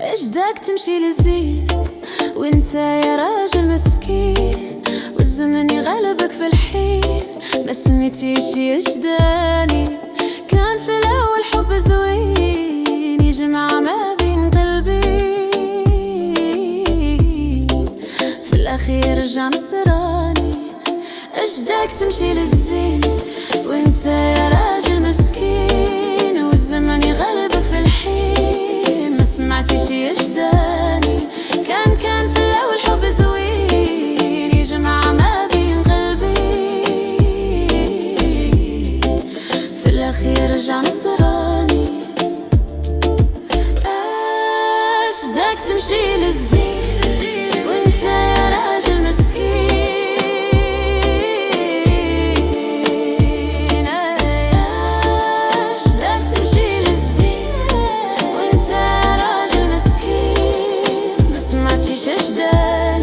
ايش داك تمشي للزين وانت يا راجل مسكين، والزمن يغلبك في الحين ما سميتيش يجداني. كان في الاول حب زوين يجمع ما بين قلبي، في الاخير رجع نصراني. ايش داك تمشي للزين وانت يا راجل مسكين، والزمن يغلبك في الحين ما سمعتيش يجداني. كان في الاول حب زوين يجمع ما بين قلبي، في الاخير رجع نصراني. ايش داك تمشي للزين وانت يا راجل مسكين، ايش داك تمشي للزين وانت يا راجل مسكين ما سمعتيش اجداد.